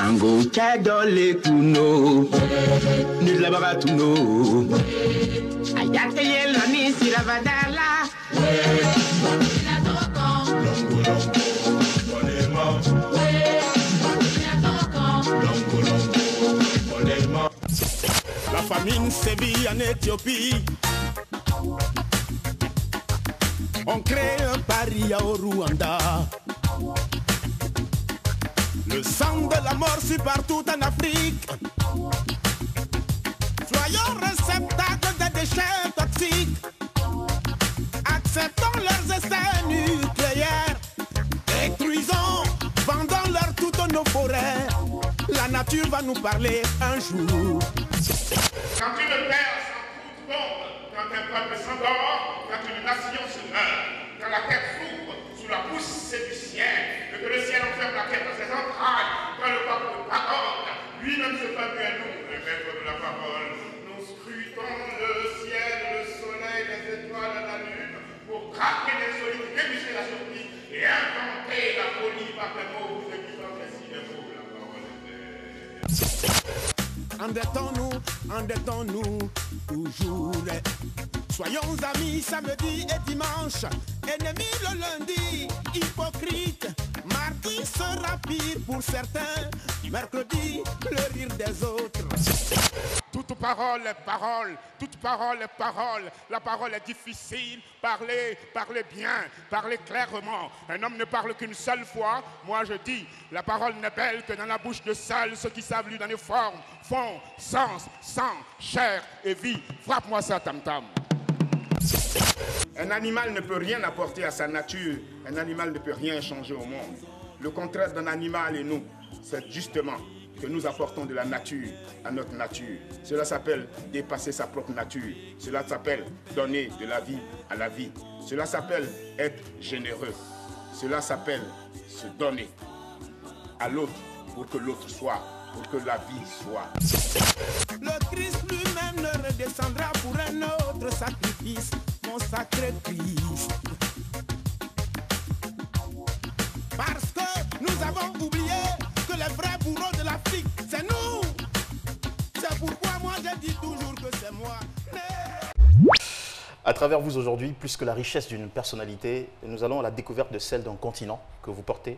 Nango chadole kuno Nilabara tuno Ayate yelo ni siravadala La famine sévit en Éthiopie. On crée un paria au Rwanda. Le sang de la mort suit partout en Afrique. Soyons réceptacles des déchets toxiques. Acceptons leurs essais nucléaires. Détruisons, vendons-leur toutes nos forêts. La nature va nous parler un jour. Quand une terre sans tombe, quand un peuple s'endort, quand une nation se meurt, quand la terre s'ouvre sous la poussée du ciel, et que le ciel enferme la terre dans ses entrailles, quand le peuple parole, lui-même se fait bien nous, les maîtres de la parole, nous scrutons le ciel, le soleil, les étoiles, la lune, pour craquer les solides, réviser la surprise et inventer la folie par des mots, vous écoutant ainsi les mots de la parole est. Endettons-nous toujours. Soyons amis samedi et dimanche, ennemis le lundi, hypocrite. Mardi sera pire pour certains, mercredi le rire des autres. Toute parole est parole, toute parole est parole. La parole est difficile, parlez bien, parlez clairement. Un homme ne parle qu'une seule fois. Moi je dis, la parole n'est belle que dans la bouche de seuls ceux qui savent lui donner forme, fond, sens, sang, chair et vie. Frappe-moi ça, tam-tam. Un animal ne peut rien apporter à sa nature. Un animal ne peut rien changer au monde. Le contraire d'un animal et nous, c'est justement que nous apportons de la nature à notre nature. Cela s'appelle dépasser sa propre nature. Cela s'appelle donner de la vie à la vie. Cela s'appelle être généreux. Cela s'appelle se donner à l'autre pour que l'autre soit, pour que la vie soit. Le Christ lui-même ne redescendra pour un autre sacrifice, mon sacré Christ. Parce que nous avons oublié que les vrais bourreaux de l'Afrique, c'est nous. C'est pourquoi moi je dis toujours que c'est moi. À travers vous aujourd'hui, plus que la richesse d'une personnalité, nous allons à la découverte de celle d'un continent que vous portez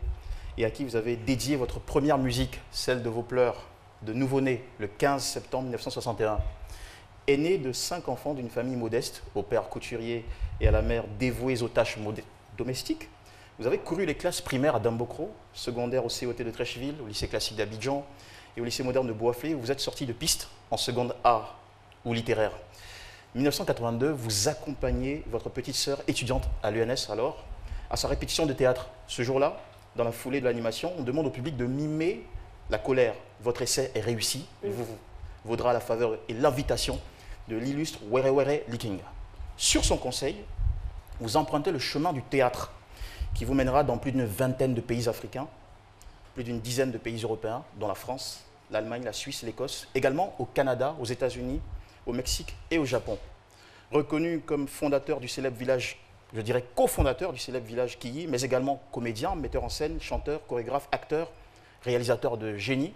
et à qui vous avez dédié votre première musique, celle de vos pleurs de nouveau-né, le 15 septembre 1961. Aîné de 5 enfants d'une famille modeste, au père couturier et à la mère dévouée aux tâches domestiques, vous avez couru les classes primaires à Dambokro, secondaire au COT de Trècheville, au lycée classique d'Abidjan et au lycée moderne de Boisflé, où vous êtes sorti de piste en seconde art ou littéraire. 1982, vous accompagnez votre petite sœur étudiante à l'UNS alors, à sa répétition de théâtre. Ce jour-là, dans la foulée de l'animation, on demande au public de mimer la colère. Votre essai est réussi, il vous vaudra la faveur et l'invitation de l'illustre Were Were Liking. Sur son conseil, vous empruntez le chemin du théâtre qui vous mènera dans plus d'une vingtaine de pays africains, plus d'une dizaine de pays européens, dont la France, l'Allemagne, la Suisse, l'Écosse, également au Canada, aux États-Unis, au Mexique et au Japon. Reconnu comme fondateur du célèbre village, je dirais cofondateur du célèbre village Kiyi, mais également comédien, metteur en scène, chanteur, chorégraphe, acteur, réalisateur de génie,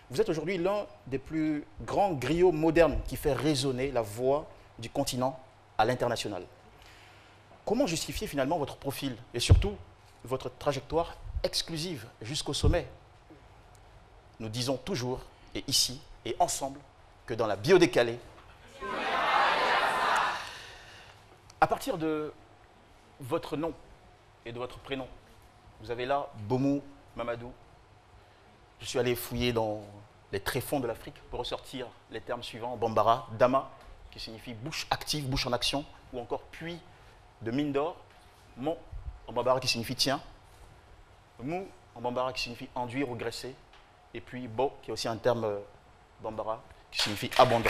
vous êtes aujourd'hui l'un des plus grands griots modernes qui fait résonner la voix du continent à l'international. Comment justifier finalement votre profil et surtout votre trajectoire exclusive jusqu'au sommet? Nous disons toujours, et ici et ensemble, que dans la biodécalée, à partir de votre nom et de votre prénom, vous avez là Boumou Mamadou. Je suis allé fouiller dans les tréfonds de l'Afrique pour ressortir les termes suivants. Bambara, Dama, qui signifie bouche active, bouche en action, ou encore puits de mine d'or. Mon, en Bambara, qui signifie tiens. Mou, en Bambara, qui signifie enduire ou graisser. Et puis Bo, qui est aussi un terme Bambara, qui signifie abondant.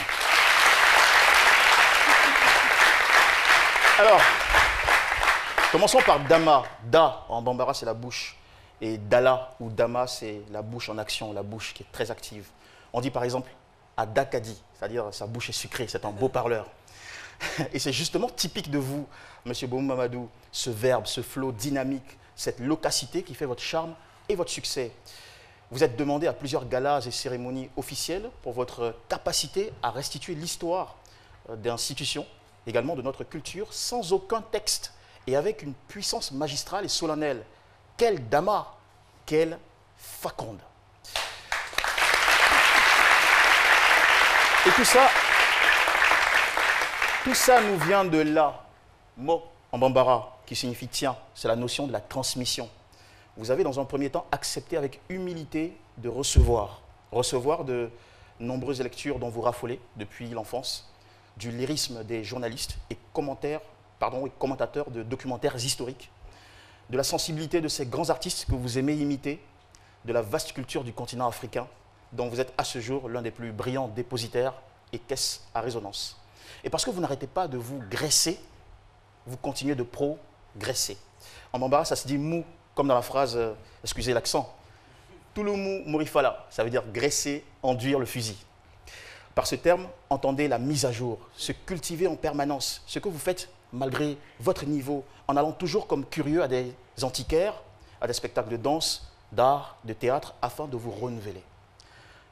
Alors, commençons par Dama. Da, en Bambara, c'est la bouche. Et Dala ou Dama, c'est la bouche en action, la bouche qui est très active. On dit par exemple Adakadi, c'est-à-dire sa bouche est sucrée, c'est un beau parleur. Et c'est justement typique de vous, Monsieur Boumou Mamadou, ce verbe, ce flot dynamique, cette loquacité qui fait votre charme et votre succès. Vous êtes demandé à plusieurs galas et cérémonies officielles pour votre capacité à restituer l'histoire d'institutions, également de notre culture, sans aucun texte et avec une puissance magistrale et solennelle. Quel dama, quelle faconde. Et tout ça nous vient de là, mo en bambara, qui signifie tiens, c'est la notion de la transmission. Vous avez dans un premier temps accepté avec humilité de recevoir de nombreuses lectures dont vous raffolez depuis l'enfance, du lyrisme des journalistes et commentateurs de documentaires historiques, de la sensibilité de ces grands artistes que vous aimez imiter, de la vaste culture du continent africain, dont vous êtes à ce jour l'un des plus brillants dépositaires et caisses à résonance. Et parce que vous n'arrêtez pas de vous graisser, vous continuez de progresser. En bambara, ça se dit mou, comme dans la phrase, excusez l'accent, tout le mou morifala, ça veut dire graisser, enduire le fusil. Par ce terme, entendez la mise à jour, se cultiver en permanence, ce que vous faites malgré votre niveau, en allant toujours comme curieux à des antiquaires, à des spectacles de danse, d'art, de théâtre, afin de vous renouveler.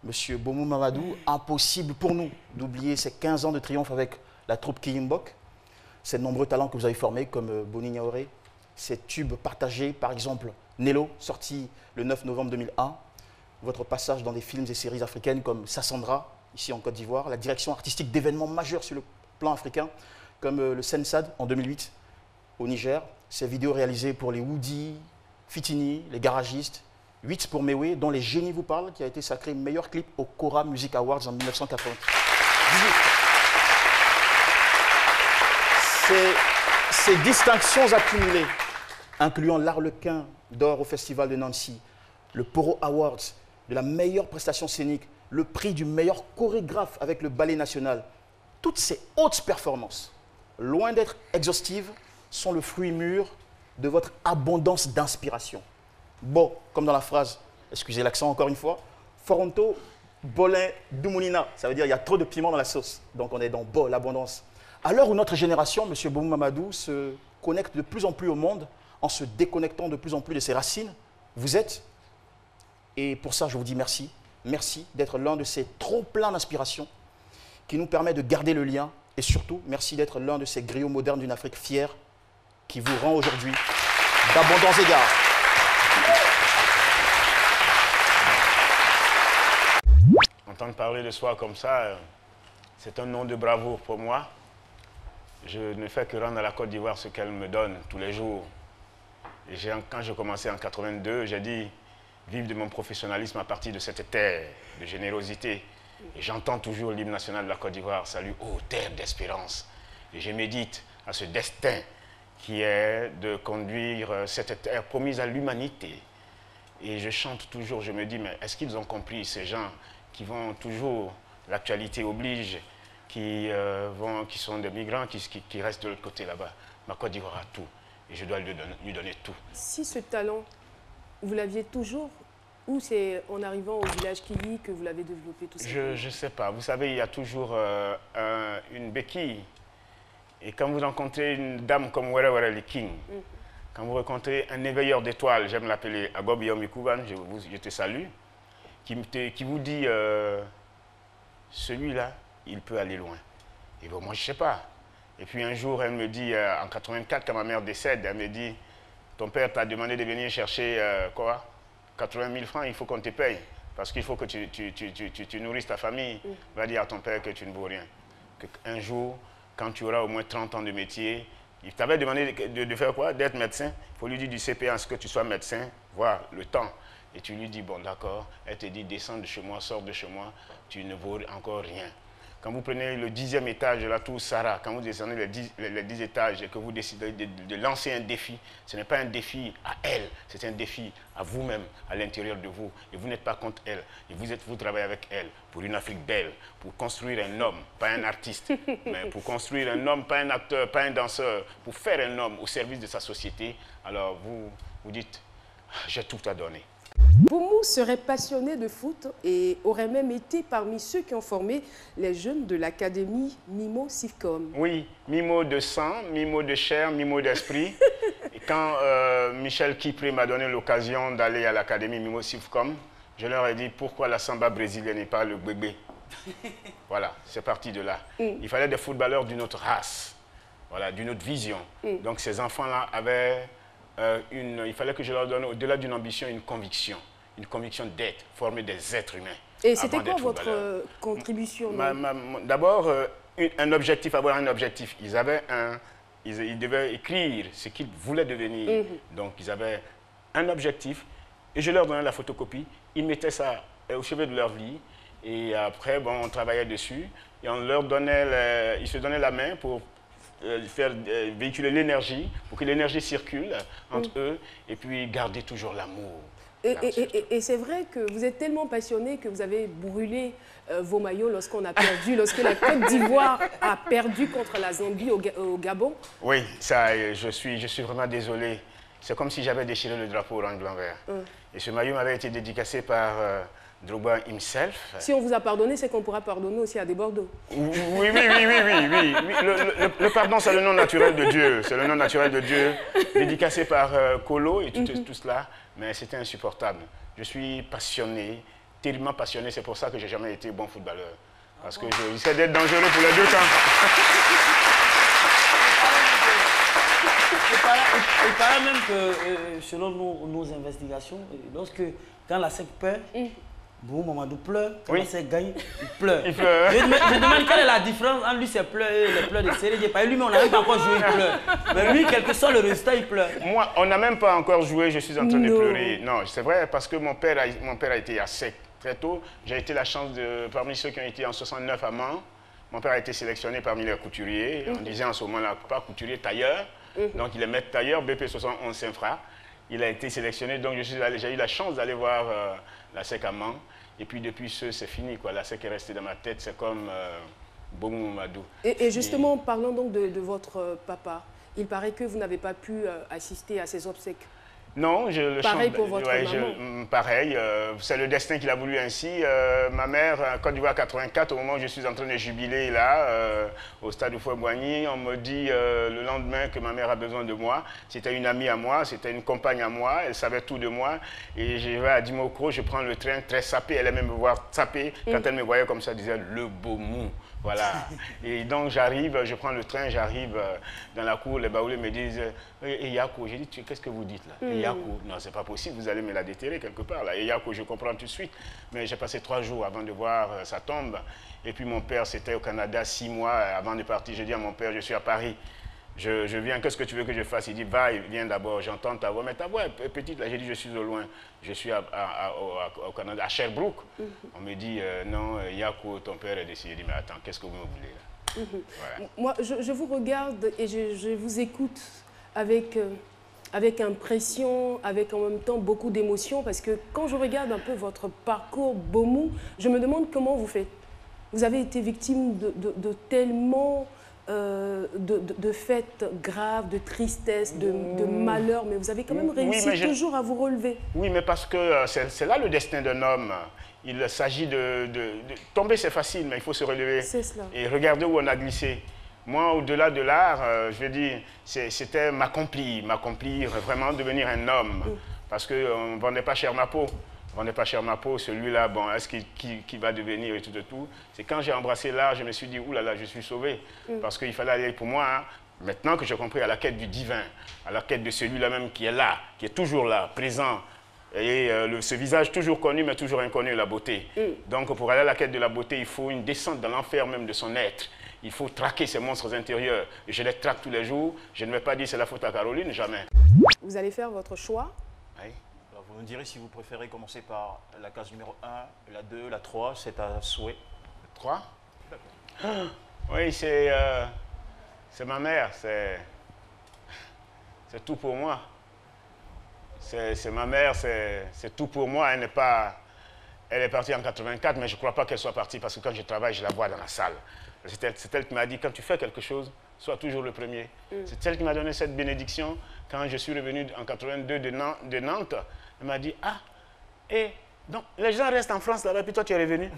Monsieur Boumou Mamadou, impossible pour nous d'oublier ces 15 ans de triomphe avec la troupe Kiyimbok, ces nombreux talents que vous avez formés comme Boni Niaoré, ces tubes partagés, par exemple Nello, sorti le 9 novembre 2001, votre passage dans des films et séries africaines comme Sassandra, ici en Côte d'Ivoire, la direction artistique d'événements majeurs sur le plan africain, comme le Sensad en 2008 au Niger, ces vidéos réalisées pour les Woody, Fitini, les garagistes, 8 pour Mewe, dont Les Génies vous parlent, qui a été sacré meilleur clip au Cora Music Awards en 1998. Ces distinctions accumulées, incluant l'Arlequin d'or au Festival de Nancy, le Poro Awards de la meilleure prestation scénique, le prix du meilleur chorégraphe avec le Ballet National, toutes ces hautes performances, loin d'être exhaustives, sont le fruit mûr de votre abondance d'inspiration. Bon, comme dans la phrase, excusez l'accent encore une fois, Foronto, Bolin, Dumoulina, ça veut dire il y a trop de piment dans la sauce. Donc on est dans Bo, l'abondance. À l'heure où notre génération, M. Boumou Mamadou, se connecte de plus en plus au monde, en se déconnectant de plus en plus de ses racines, vous êtes, et pour ça je vous dis merci, merci d'être l'un de ces trop pleins d'inspiration qui nous permet de garder le lien, et surtout, merci d'être l'un de ces griots modernes d'une Afrique fière qui vous rend aujourd'hui d'abondants égards. Entendre parler de soi comme ça, c'est un nom de bravoure pour moi. Je ne fais que rendre à la Côte d'Ivoire ce qu'elle me donne tous les jours. Et quand j'ai commencé en 82, j'ai dit vivre de mon professionnalisme à partir de cette terre de générosité. Et j'entends toujours l'hymne national de la Côte d'Ivoire, salut, ô terre d'espérance. Et je médite à ce destin qui est de conduire cette terre promise à l'humanité. Et je chante toujours, je me dis, mais est-ce qu'ils ont compris, ces gens qui vont toujours, l'actualité oblige, qui sont des migrants, qui restent de l'autre côté là-bas. Ma Côte d'Ivoire a tout, et je dois lui donner tout. Si ce talent, vous l'aviez toujours, ou c'est en arrivant au village Kili que vous l'avez développé tout ça? Je ne sais pas. Vous savez, il y a toujours une béquille. Et quand vous rencontrez une dame comme Were Were le King, quand vous rencontrez un éveilleur d'étoiles, j'aime l'appeler Agob Yomikuban, je te salue, qui vous dit celui-là, il peut aller loin. Et bon, moi, je ne sais pas. Et puis un jour, elle me dit, en 84, quand ma mère décède, elle me dit, ton père t'a demandé de venir chercher quoi 80 000 francs, il faut qu'on te paye. Parce qu'il faut que tu nourrisses ta famille. Va dire à ton père que tu ne vaux rien. Un jour, quand tu auras au moins 30 ans de métier, il t'avait demandé de faire quoi? D'être médecin. Il faut lui dire du CPA, ce que tu sois médecin, voir le temps. Et tu lui dis, bon d'accord, elle te dit, descends de chez moi, sors de chez moi, tu ne vaux encore rien. Quand vous prenez le 10e étage de la tour Sarah, quand vous descendez les 10 étages et que vous décidez de lancer un défi, ce n'est pas un défi à elle, c'est un défi à vous-même, à l'intérieur de vous. Et vous n'êtes pas contre elle, et vous travaillez avec elle pour une Afrique belle, pour construire un homme, pas un artiste, mais pour construire un homme, pas un acteur, pas un danseur, pour faire un homme au service de sa société. Alors vous dites, j'ai tout à donner. Boumou serait passionné de foot et aurait même été parmi ceux qui ont formé les jeunes de l'académie Mimo Sifcom. Oui, Mimo de sang, Mimo de chair, Mimo d'esprit. Et quand Michel Kipré m'a donné l'occasion d'aller à l'académie Mimo Sifcom, Je leur ai dit pourquoi la samba brésilienne et pas le bébé. Voilà, c'est parti de là. Il fallait des footballeurs d'une autre race, voilà, d'une autre vision. Donc ces enfants-là avaient il fallait que je leur donne, au-delà d'une ambition, une conviction d'être, former des êtres humains. Et c'était quoi votre contribution? D'abord, un objectif, avoir un objectif. Ils devaient écrire ce qu'ils voulaient devenir. Donc ils avaient un objectif et je leur donnais la photocopie. Ils mettaient ça au chevet de leur lit. Et après, bon, on travaillait dessus et on leur donnait, ils se donnaient la main pour faire véhiculer l'énergie, pour que l'énergie circule entre eux et puis garder toujours l'amour. Et c'est vrai que vous êtes tellement passionné que vous avez brûlé vos maillots lorsqu'on a perdu, lorsque la Côte d'Ivoire a perdu contre la Zambie au Gabon. Oui, ça, je suis vraiment désolé. C'est comme si j'avais déchiré le drapeau orange blanc vert. Et ce maillot m'avait été dédicacé par Drogba himself. Si on vous a pardonné, c'est qu'on pourra pardonner aussi à des Bordeaux. Oui. Le pardon, c'est le nom naturel de Dieu. C'est le nom naturel de Dieu, dédicacé par Kolo et tout cela. Mais c'était insupportable. Je suis passionné, terriblement passionné. C'est pour ça que je n'ai jamais été bon footballeur. Parce que je risquais d'être dangereux pour les deux camps. Il paraît même que, selon nos investigations, quand la SEC perd, Boubou Mamadou pleure, quand la SEC gagne, il pleure. Je me demande quelle est la différence entre lui, ses pleurs et les pleurs de Sérédié. Lui, on n'a même pas encore joué, il pleure. Mais lui, quel que soit le résultat, il pleure. Moi, on n'a même pas encore joué, je suis en train de pleurer. Non, c'est vrai, parce que mon père a été à SEC très tôt. J'ai été la chance parmi ceux qui ont été en 69 à Mans. Mon père a été sélectionné parmi les couturiers. On disait en ce moment-là, pas couturier, tailleur. Donc il est maître tailleur, BP 71 Saint-Fra. Il a été sélectionné, donc j'ai eu la chance d'aller voir la SEC à Mans. Et puis depuis c'est fini, quoi. La SEC est restée dans ma tête, c'est comme Boubou Mamadou. Et justement, parlons donc de votre papa. Il paraît que vous n'avez pas pu assister à ses obsèques. Non, pareil pour votre maman. Pareil, c'est le destin qu'il a voulu ainsi. Ma mère, Côte d'Ivoire 84, au moment où je suis en train de jubiler là, au stade Houphouët-Boigny, on me dit le lendemain que ma mère a besoin de moi. C'était une amie à moi, c'était une compagne à moi, elle savait tout de moi. Et je vais à Dimokro, je prends le train très sapé, elle aimait me voir saper. Quand elle me voyait comme ça, elle disait le beau mou. Voilà. Et donc j'arrive, je prends le train, j'arrive dans la cour, les baoulés me disent et Yako, j'ai dit qu'est-ce que vous dites là? Et Yako, non c'est pas possible, vous allez me la déterrer quelque part là. Et Yako, je comprends tout de suite. Mais j'ai passé 3 jours avant de voir sa tombe. Et puis mon père, c'était au Canada 6 mois avant de partir. J'ai dit à mon père, je suis à Paris. Je viens, qu'est-ce que tu veux que je fasse? Il dit, va, viens d'abord, j'entends ta voix. Mais ta voix est petite, là, j'ai dit, je suis au loin. Je suis au Canada, à Sherbrooke. On me dit, non, Yako, ton père est décédé. Je dis, mais attends, qu'est-ce que vous me voulez là? Voilà. Moi, je vous regarde et je vous écoute avec impression, avec en même temps beaucoup d'émotion, parce que quand je regarde un peu votre parcours, Bomou, je me demande comment vous faites. Vous avez été victime de tellement... de faits graves, de tristesse, de malheur, mais vous avez quand même réussi toujours à vous relever. Oui, mais parce que c'est là le destin d'un homme. Il s'agit de tomber, c'est facile, mais il faut se relever. C'est cela. Et regarder où on a glissé. Moi, au-delà de l'art, je veux dire, c'était m'accomplir, vraiment devenir un homme. Parce qu'on ne vendait pas cher ma peau. On n'est pas cher ma peau, celui-là, bon, est-ce qu'il va devenir et tout. C'est quand j'ai embrassé l'art, je me suis dit, oulala, je suis sauvé. Parce qu'il fallait aller pour moi, hein, maintenant que j'ai compris, à la quête du divin, à la quête de celui-là même qui est là, qui est toujours là, présent. Et ce visage toujours connu, mais toujours inconnu, la beauté. Donc pour aller à la quête de la beauté, il faut une descente dans l'enfer même de son être. Il faut traquer ces monstres intérieurs. Et je les traque tous les jours. Je ne vais pas dire c'est la faute à Caroline, jamais. Vous allez faire votre choix. Oui. Vous nous direz si vous préférez commencer par la case numéro 1, la 2, la 3, c'est à souhait. 3 Oui, c'est ma mère, c'est tout pour moi. C'est ma mère, c'est tout pour moi. Elle est partie en 84, mais je ne crois pas qu'elle soit partie parce que quand je travaille, je la vois dans la salle. C'est elle qui m'a dit, quand tu fais quelque chose, sois toujours le premier. C'est elle qui m'a donné cette bénédiction quand je suis revenu en 82 de Nantes. Elle m'a dit, ah, et donc les gens restent en France là-bas, puis toi tu es revenu.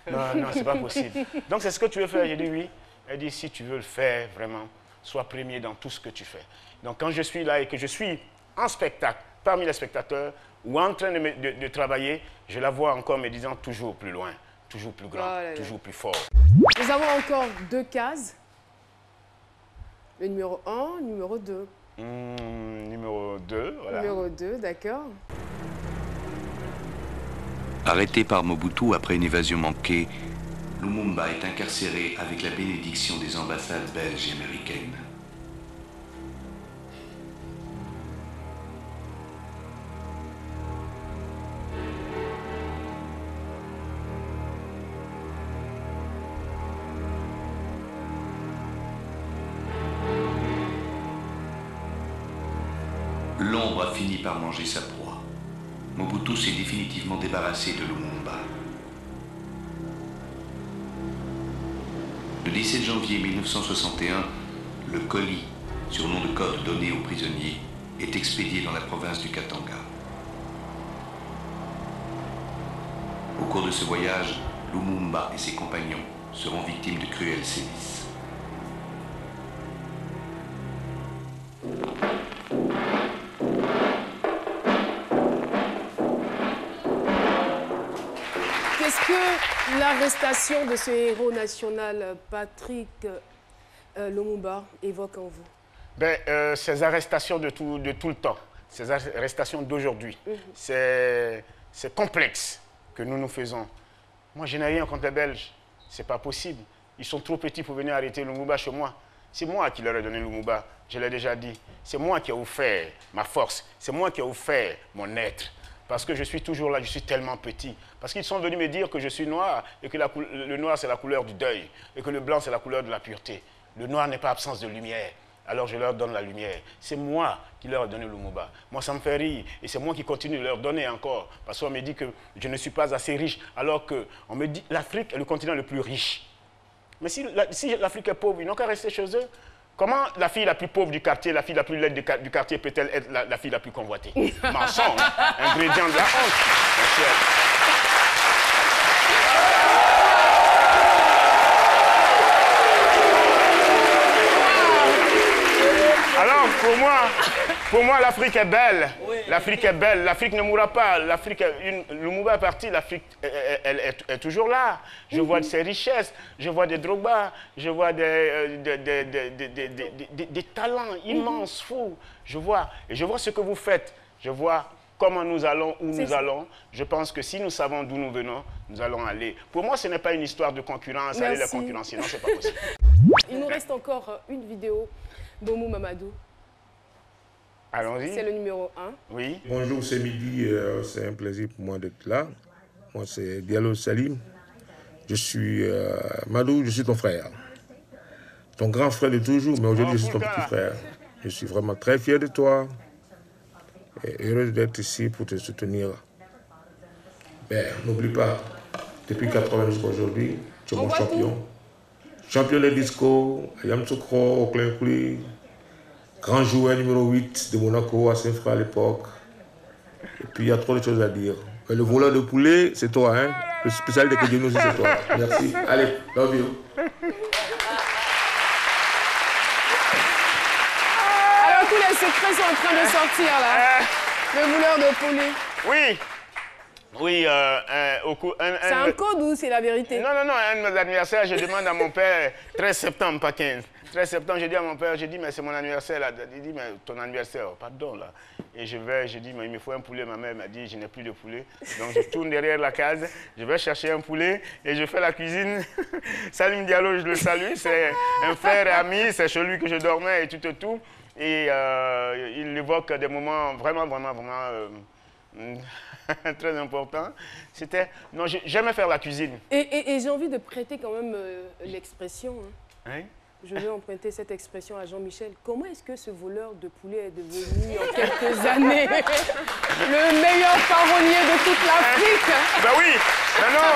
Non, c'est pas possible. Donc c'est ce que tu veux faire? J'ai dit oui. Elle dit, si tu veux le faire vraiment, sois premier dans tout ce que tu fais. Donc quand je suis là et que je suis en spectacle, parmi les spectateurs ou en train de travailler, je la vois encore me disant toujours plus loin, toujours plus grand, toujours plus fort. Nous avons encore 2 cases. Le numéro 1, numéro 2. Numéro 2, voilà. Numéro 2, d'accord. Arrêté par Mobutu après une évasion manquée, Lumumba est incarcéré avec la bénédiction des ambassades belges et américaines. L'ombre a fini par manger sa proie. Mobutu s'est définitivement débarrassé de Lumumba. Le 17 janvier 1961, le colis, surnom de code donné aux prisonniers, est expédié dans la province du Katanga. Au cours de ce voyage, Lumumba et ses compagnons seront victimes de cruels sévices. Qu'est-ce que l'arrestation de ce héros national, Patrick Lumumba, évoque en vous? Ces arrestations de tout le temps, ces arrestations d'aujourd'hui, c'est complexe que nous faisons. Moi, je n'ai rien contre les Belges. Ce n'est pas possible. Ils sont trop petits pour venir arrêter Lumumba chez moi. C'est moi qui leur ai donné Lumumba, je l'ai déjà dit. C'est moi qui ai offert ma force. C'est moi qui ai offert mon être. Parce que je suis toujours là, je suis tellement petit. Parce qu'ils sont venus me dire que je suis noir et que le noir, c'est la couleur du deuil et que le blanc, c'est la couleur de la pureté. Le noir n'est pas absence de lumière. Alors je leur donne la lumière. C'est moi qui leur ai donné Lumumba. Moi, ça me fait rire. Et c'est moi qui continue de leur donner encore. Parce qu'on me dit que je ne suis pas assez riche. Alors qu'on me dit que l'Afrique est le continent le plus riche. Mais si l'Afrique est pauvre, ils n'ont qu'à rester chez eux. Comment la fille la plus pauvre du quartier, la fille la plus laide du quartier peut-elle être la fille la plus convoitée? Mensonge, ingrédient de la honte, mon cher. Alors, pour moi, l'Afrique est belle. L'Afrique est belle. L'Afrique ne mourra pas. Lumumba est parti. L'Afrique est toujours là. Je vois ses richesses. Je vois des Drogba. Je vois des talents immenses, fous. Je vois ce que vous faites. Je vois comment nous allons, où nous allons. Je pense que si nous savons d'où nous venons, nous allons aller. Pour moi, ce n'est pas une histoire de concurrence. Aller la concurrence, sinon, ce n'est pas possible. Il nous reste encore une vidéo. Boumou Mamadou. Allons-y. C'est le numéro 1. Oui. Bonjour, c'est midi. C'est un plaisir pour moi d'être là. Moi, c'est Diallo Salim. Je suis Madou, je suis ton frère. Ton grand frère de toujours, mais aujourd'hui, je suis ton petit frère. Je suis vraiment très fier de toi et heureux d'être ici pour te soutenir. N'oublie pas, depuis 80 jusqu'à aujourd'hui, tu es mon champion. Champion de disco, Ayam Sokro, au Klein-Kouli, grand joueur numéro 8 de Monaco à Saint-Fra à l'époque. Et puis il y a trop de choses à dire. Mais le voleur de poulet, c'est toi, hein? Le spécialiste de Kedjeno, c'est toi. Merci. Allez, love you. Alors tous les secrets sont en train de sortir là. Le voleur de poulet. Oui. Oui, c'est un code ou c'est la vérité? Non, un de mes anniversaires, je demande à mon père, 13 septembre, pas 15. 13 septembre, je dis à mon père, mais c'est mon anniversaire là. Il dit, mais ton anniversaire, pardon là. Et je dis, mais il me faut un poulet. Ma mère m'a dit, je n'ai plus de poulet. Donc je tourne derrière la case, je vais chercher un poulet et je fais la cuisine. Salim Diallo, je le salue, c'est un frère et ami, c'est chez lui que je dormais et tout. Et il évoque des moments vraiment très important. C'était... Non, j'aimais faire la cuisine. Et j'ai envie de prêter quand même l'expression. Hein? Je veux emprunter cette expression à Jean-Michel. Comment est-ce que ce voleur de poulet est devenu en quelques années le meilleur parolier de toute l'Afrique? Ben oui, mais non,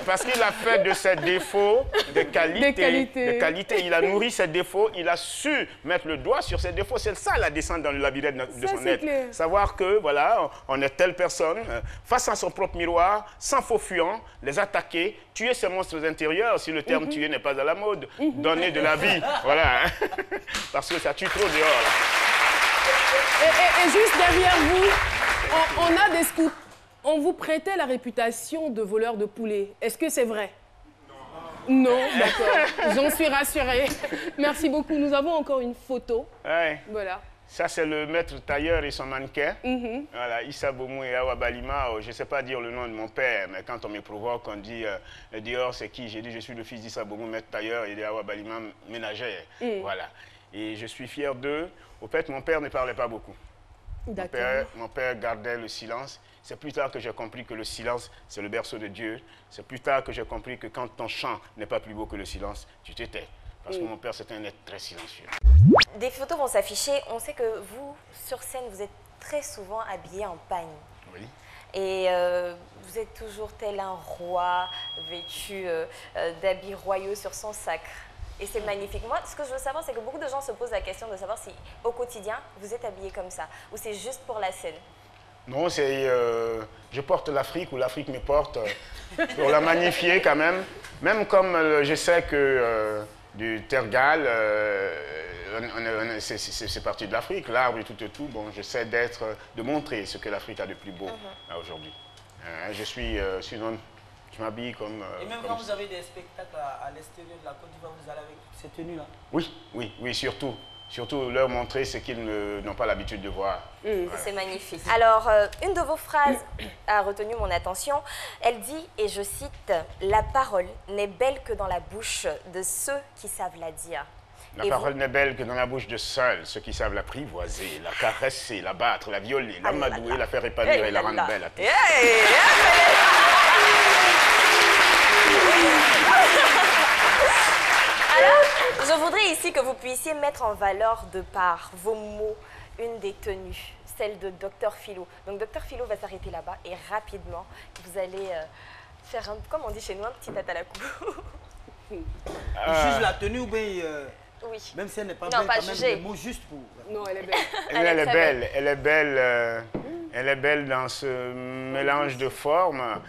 parce qu'il a fait de ses défauts des qualités. Il a nourri ses défauts, il a su mettre le doigt sur ses défauts. C'est ça la descente dans le labyrinthe de son être. Clair. Savoir que, voilà, on est telle personne, face à son propre miroir, sans faux fuyant, les attaquer, tuer ses monstres intérieurs, si le terme tuer n'est pas à la mode, donner de la vie, voilà, parce que ça tue trop dehors, là. Et juste derrière vous, on a des scouts. On vous prêtait la réputation de voleur de poulet. Est-ce que c'est vrai? Non, d'accord. J'en suis rassurée. Merci beaucoup. Nous avons encore une photo. Ouais. Voilà. Ça, c'est le maître tailleur et son mannequin. Voilà, Issa Bomou et Awa Balima. Je ne sais pas dire le nom de mon père, mais quand on me provoque, on dit Dior, c'est qui? J'ai dit, je suis le fils d'Issa Bomou, maître tailleur, et d'Awa Balima, ménagère. Voilà. Et je suis fier d'eux. Au fait, mon père ne parlait pas beaucoup. Mon père gardait le silence. C'est plus tard que j'ai compris que le silence, c'est le berceau de Dieu. C'est plus tard que j'ai compris que quand ton chant n'est pas plus beau que le silence, tu te tais. Parce que mon père, c'est un être très silencieux. Des photos vont s'afficher. On sait que vous, sur scène, vous êtes très souvent habillé en pagne. Oui. Et vous êtes toujours tel un roi, vêtu d'habits royaux sur son sacre. Et c'est magnifique. Moi, ce que je veux savoir, c'est que beaucoup de gens se posent la question de savoir si, au quotidien, vous êtes habillé comme ça, ou c'est juste pour la scène. Non, c'est... je porte l'Afrique, ou l'Afrique me porte, pour la magnifier quand même. Même comme je sais que du Tergal, c'est parti de l'Afrique, l'arbre et tout. Bon, j'essaie de montrer ce que l'Afrique a de plus beau aujourd'hui. Je suis, sinon, je m'habille comme... et même quand vous avez des spectacles à l'extérieur de la Côte d'Ivoire, vous allez avec ces tenues-là? Oui, surtout. Surtout leur montrer ce qu'ils n'ont pas l'habitude de voir. Voilà. C'est magnifique. Alors, une de vos phrases a retenu mon attention. Elle dit, et je cite, « La parole n'est belle que dans la bouche de ceux qui savent la dire. » La parole n'est belle que dans la bouche de seuls ceux qui savent l'apprivoiser, la caresser, la battre, la violer, l'amadouer, la faire épanouir et la rendre belle à tous. Alors, je voudrais ici que vous puissiez mettre en valeur de par vos mots une des tenues, celle de Dr Philo. Donc Dr Philo va s'arrêter là-bas et rapidement, vous allez faire, comme on dit chez nous, un petit tête à la cou. Il juge la tenue ou bien... oui. Même si elle n'est pas belle, quand même, les mots juste pour... Non, elle est belle. Elle est belle dans ce mélange de formes,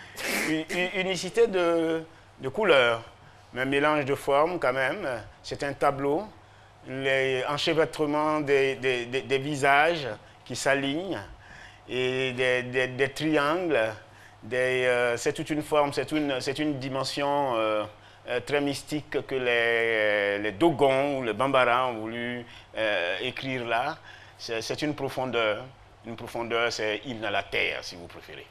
unicité de couleurs. Mais mélange de formes quand même, c'est un tableau, les enchevêtrements des visages qui s'alignent et des triangles, c'est toute une forme, c'est une dimension très mystique que les Dogons ou les Bambara ont voulu écrire là. C'est une profondeur, c'est hymne à la terre si vous préférez.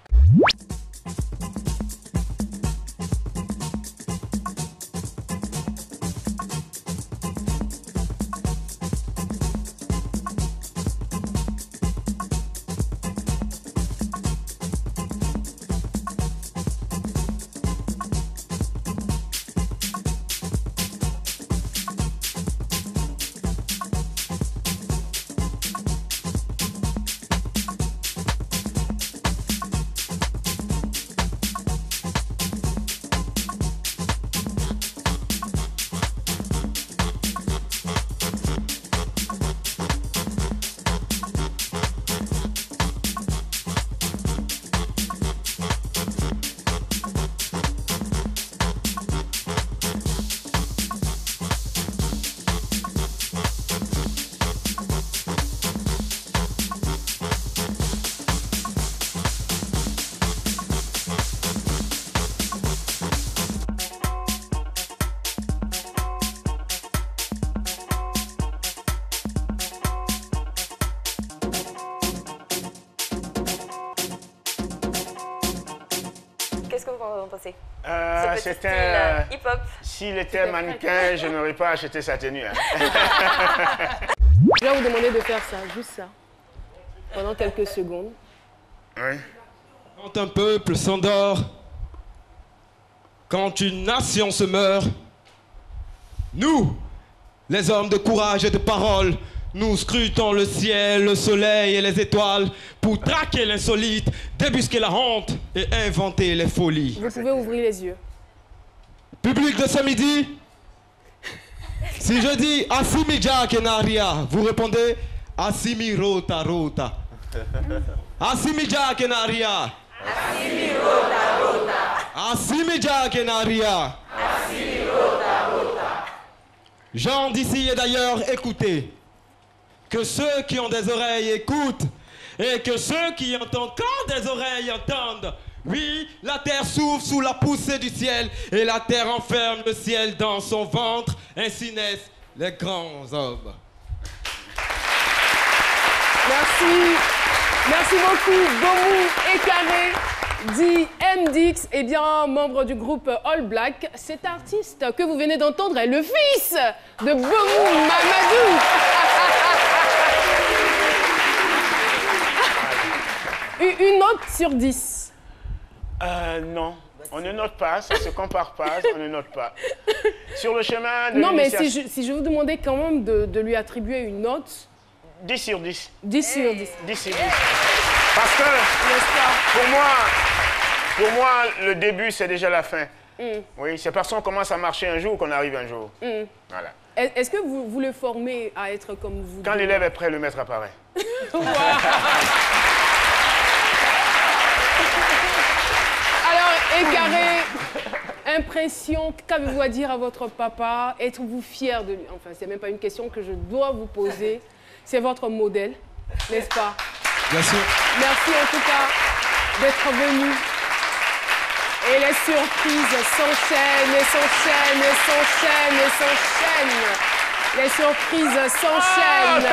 Qu'est-ce que vous en pensez? C'était hip-hop. S'il était mannequin, je n'aurais pas acheté sa tenue. Hein. Je vais vous demander de faire ça, juste ça, pendant quelques secondes. Oui. Quand un peuple s'endort, quand une nation se meurt, nous, les hommes de courage et de parole, nous scrutons le ciel, le soleil et les étoiles pour traquer l'insolite, débusquer la honte et inventer les folies. Vous pouvez ouvrir les yeux. Public de ce midi, si je dis Asimija Kenaria, vous répondez Asimi Rota Rota. Asimija Kenaria. Asimi Rota Rota. Asimija Kenaria. Asimi Rota Rota. Gens d'ici et d'ailleurs, écoutez. Que ceux qui ont des oreilles écoutent et que ceux qui ont encore des oreilles entendent. Oui, la terre s'ouvre sous la poussée du ciel et la terre enferme le ciel dans son ventre. Ainsi naissent les grands hommes. Merci. Merci beaucoup, Bomou et Carré, dit MDX, eh bien, membre du groupe All Black. Cet artiste que vous venez d'entendre est le fils de Bomou Mamadou. Une note sur 10. Non, on ne note pas, ça ne se compare pas, on ne note pas. Sur le chemin de non, mais si je vous demandais quand même de lui attribuer une note... 10 sur 10. 10 sur 10. 10 sur 10. Parce que, pour moi, le début, c'est déjà la fin. Oui, c'est parce qu'on commence à marcher un jour qu'on arrive un jour. Voilà. Est-ce que vous le formez à être comme vous? Quand l'élève est prêt, le maître apparaît. Alors, Égaré, impression, qu'avez-vous à dire à votre papa? Êtes-vous fier de lui? Enfin, c'est même pas une question que je dois vous poser. C'est votre modèle, n'est-ce pas? Bien sûr. Merci en tout cas d'être venu. Et les surprises s'enchaînent et s'enchaînent et s'enchaînent et s'enchaînent. Les surprises s'enchaînent.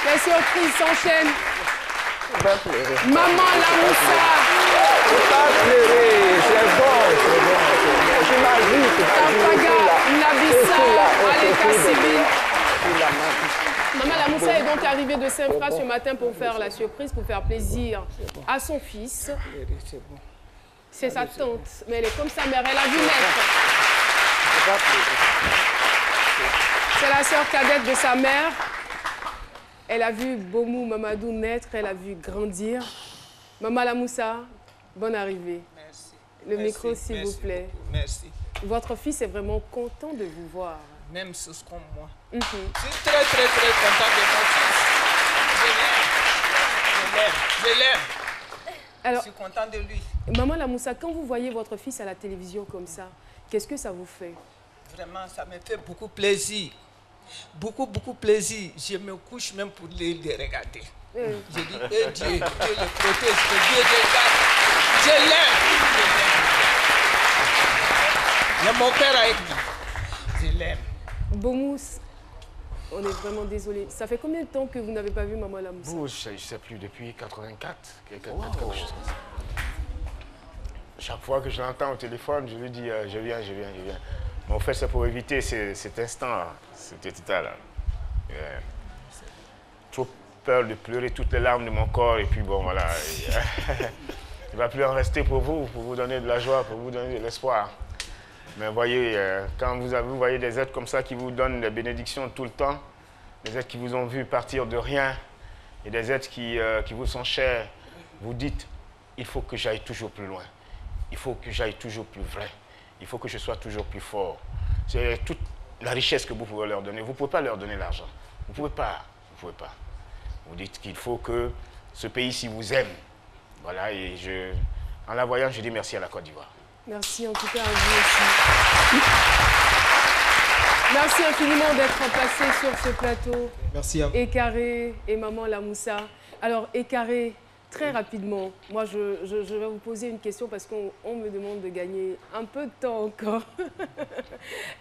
Les surprises s'enchaînent. Maman Lamoussa. C'est pas pleurer, c'est bon. Tafaga, Nabissa, Aleka Sibyl. Maman Lamoussa est donc arrivée de Saint-Fra ce matin pour faire la surprise, pour faire plaisir à son fils. C'est sa tante, mais elle est comme sa mère, elle a vu naître. C'est la sœur cadette de sa mère. Elle a vu Bomou Mamadou naître, elle a vu grandir. Maman Lamoussa, bonne arrivée. Merci. Le micro, s'il vous plaît. Merci. Votre fils est vraiment content de vous voir. Même ce comme moi. Je suis très content de mon fils. Je l'aime. Alors, je suis content de lui. Maman Lamoussa, quand vous voyez votre fils à la télévision comme ça, qu'est-ce que ça vous fait? Vraiment, ça me fait beaucoup plaisir. Beaucoup plaisir. Je me couche même pour les regarder. Je dis, Dieu le protège, que Dieu le garde. Je l'aime. Il y a mon père avec moi. Je l'aime. Bomous, on est vraiment désolé. Ça fait combien de temps que vous n'avez pas vu Maman Lamoussa? Je ne sais plus, depuis 84. Quelque chose comme ça. Chaque fois que je l'entends au téléphone, je lui dis, je viens. Mais en fait, c'est pour éviter cet instant, cet état-là. Trop peur de pleurer toutes les larmes de mon corps, et puis bon, voilà. Il ne va plus en rester pour vous donner de la joie, pour vous donner de l'espoir. Mais voyez, quand vous voyez des êtres comme ça qui vous donnent des bénédictions tout le temps, des êtres qui vous ont vu partir de rien, et des êtres qui vous sont chers, vous dites, il faut que j'aille toujours plus loin. Il faut que j'aille toujours plus vrai. Il faut que je sois toujours plus fort. C'est toute la richesse que vous pouvez leur donner. Vous ne pouvez pas leur donner l'argent. Vous ne pouvez pas. Vous dites qu'il faut que ce pays-ci vous aime. Voilà, et en la voyant, je dis merci à la Côte d'Ivoire. Merci en tout cas à vous aussi. Merci infiniment d'être passé sur ce plateau. Merci à vous. Égaré et Maman Lamoussa. Alors, Égaré, très rapidement, moi je vais vous poser une question parce qu'on me demande de gagner un peu de temps encore.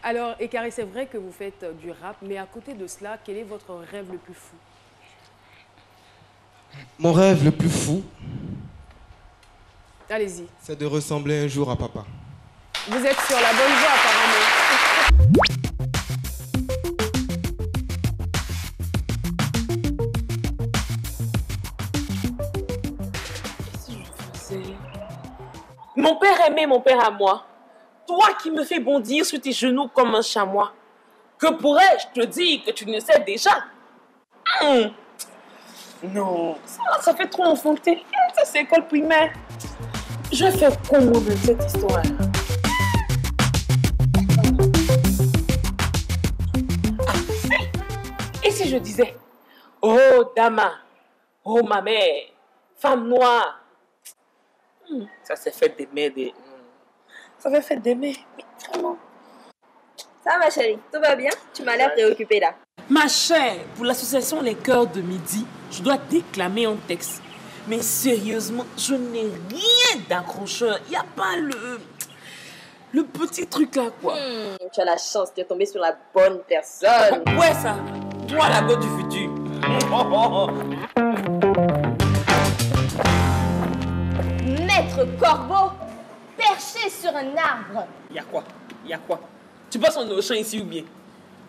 Alors, Égaré, c'est vrai que vous faites du rap, mais à côté de cela, quel est votre rêve le plus fou? Mon rêve le plus fou, allez-y, c'est de ressembler un jour à papa. Vous êtes sur la bonne voie apparemment. Mon père aimait mon père à moi. Toi qui me fais bondir sur tes genoux comme un chamois. Que pourrais-je te dire que tu ne sais déjà? Non, ça fait trop enfanté. Ça, c'est école primaire. Je vais faire comment de cette histoire? Et si je disais, oh Dama, oh ma mère, femme noire. Ça s'est fait d'aimer. Ça s'est fait d'aimer, mais vraiment. Ça va chérie, tout va bien? Tu m'as l'air préoccupée là. Ma chère, pour l'association Les Cœurs de Midi, je dois déclamer un texte. Mais sérieusement, je n'ai rien d'accrocheur. Il n'y a pas le petit truc là, quoi. Tu as la chance de tomber sur la bonne personne. Ouais, ça. Toi, la go du futur. Maître Corbeau, perché sur un arbre. Y'a quoi? Tu passes en champ ici ou bien?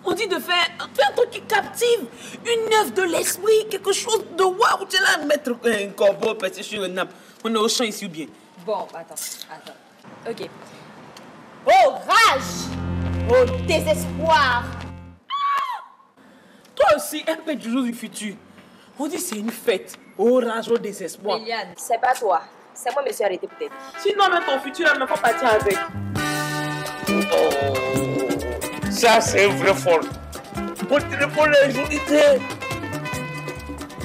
On dit de faire un truc qui captive, une œuvre de l'esprit, quelque chose de waouh. Tu es là, Maître Corbeau, perché sur un arbre. On est au champ ici ou bien? Bon, attends. Ok. Au rage, au désespoir. Toi aussi, un peu du jour du futur. On dit c'est une fête. Au rage, au désespoir. Liliane, c'est pas toi. C'est moi, monsieur, arrêtez peut-être. Sinon, même ton futur, il ne faut partir avec. Ça, c'est un vrai folle. Mon téléphone est journité.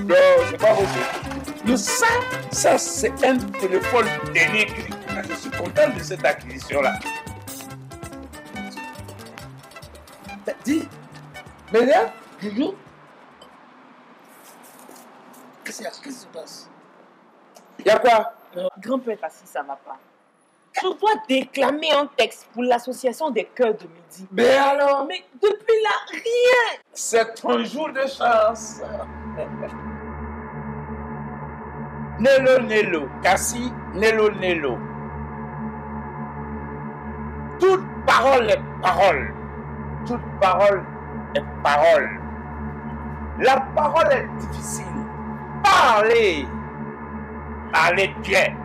Non, c'est pas possible. Mais ça c'est un téléphone dernier cri. Je suis content de cette acquisition-là. Dis, mais là, Joujou, qu'est-ce qui se passe? Il y a quoi? Grand-père assis, ça va pas. Je dois déclamer un texte pour l'association des Cœurs de Midi. Mais alors? Mais depuis là, rien. C'est un jour de chance. Nello, Cassie, Nello. Toute parole est parole. Toute parole est parole. La parole est difficile. Parlez bien.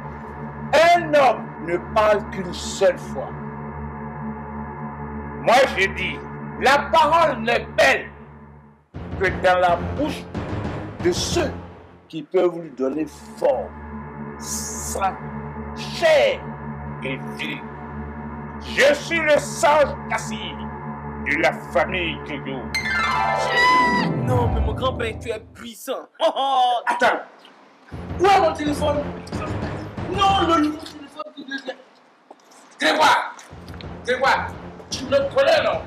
Un homme ne parle qu'une seule fois. Moi, je dis, la parole n'est belle que dans la bouche de ceux qui peuvent lui donner forme, sang, chair et vie. Je suis le sage Cassie de la famille Jojo. Non, mais mon grand-père, tu es puissant. Attends, où est mon téléphone? Non, le nouveau téléphone qui devient. Grégoire, tu me connais, non?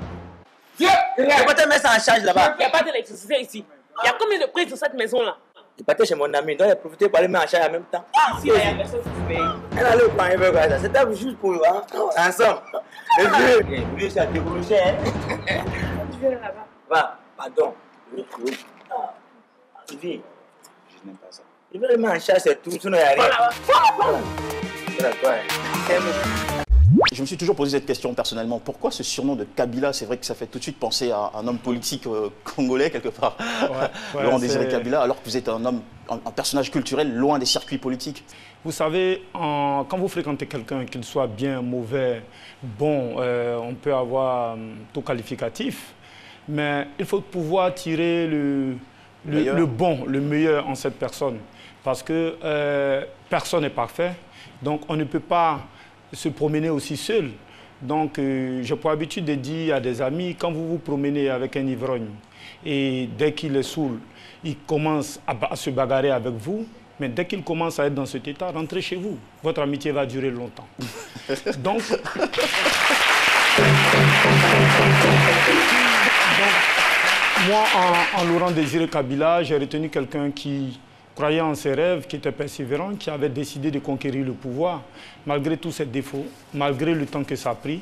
Viens, regarde. Tu peux te mettre ça en charge là-bas. Il n'y a pas d'électricité ici. Il y a combien de prises dans cette maison-là? Je partais chez mon ami, donc j'ai profité pour aller me en charge en même temps. Si, il y a personne qui se paye. Elle allait au pain, elle veut ça. C'était juste pour ensemble. Le vieux, ça a décroché. Tu viens là-bas. Va, pardon. Tu viens. Je n'aime pas ça. Il veut me en charge, c'est tout, sinon il n'y a rien. Je me suis toujours posé cette question personnellement. Pourquoi ce surnom de Kabila? C'est vrai que ça fait tout de suite penser à un homme politique congolais, quelque part. Laurent Désiré Kabila, alors que vous êtes un homme, un personnage culturel loin des circuits politiques. Vous savez, quand vous fréquentez quelqu'un, qu'il soit bien, mauvais, bon, on peut avoir tout qualificatif, mais il faut pouvoir tirer le bon, le meilleur en cette personne. Parce que personne n'est parfait, donc on ne peut pas se promener aussi seul. Donc j'ai pour habitude de dire à des amis, quand vous vous promenez avec un ivrogne et dès qu'il est saoul, il commence à se bagarrer avec vous, mais dès qu'il commence à être dans cet état, rentrez chez vous. Votre amitié va durer longtemps. Donc moi, en Laurent Désiré Kabila, j'ai retenu quelqu'un qui croyait en ses rêves, qui était persévérant, qui avait décidé de conquérir le pouvoir, malgré tous ses défauts, malgré le temps que ça a pris.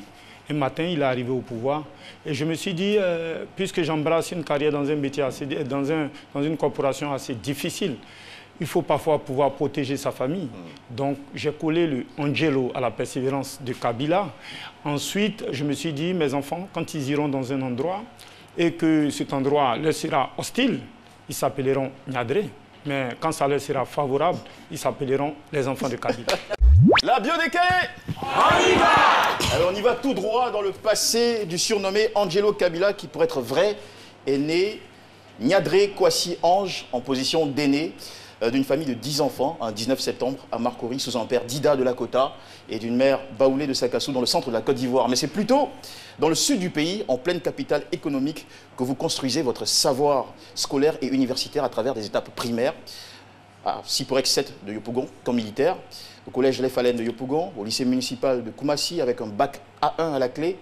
Un matin, il est arrivé au pouvoir. Et je me suis dit, puisque j'embrasse une carrière dans un métier dans une corporation assez difficile, il faut parfois pouvoir protéger sa famille. Donc, j'ai collé le Angelo à la persévérance de Kabila. Ensuite, je me suis dit, mes enfants, quand ils iront dans un endroit et que cet endroit leur sera hostile, ils s'appelleront Niadré. Mais quand ça leur sera favorable, ils s'appelleront les enfants de Kabila. La biodécaille, on y va! Alors on y va tout droit dans le passé du surnommé Angelo Kabila, qui pour être vrai est né Niadré Kwasi Ange en position d'aîné d'une famille de 10 enfants, un 19 septembre à Marcory, sous un père Dida de Lakota et d'une mère Baoulé de Sakassou dans le centre de la Côte d'Ivoire. Mais c'est plutôt dans le sud du pays, en pleine capitale économique, que vous construisez votre savoir scolaire et universitaire à travers des étapes primaires. À Siporex 7 de Yopougon, camp militaire, au collège Les Falènes de Yopougon, au lycée municipal de Koumassi avec un bac A1 à la clé.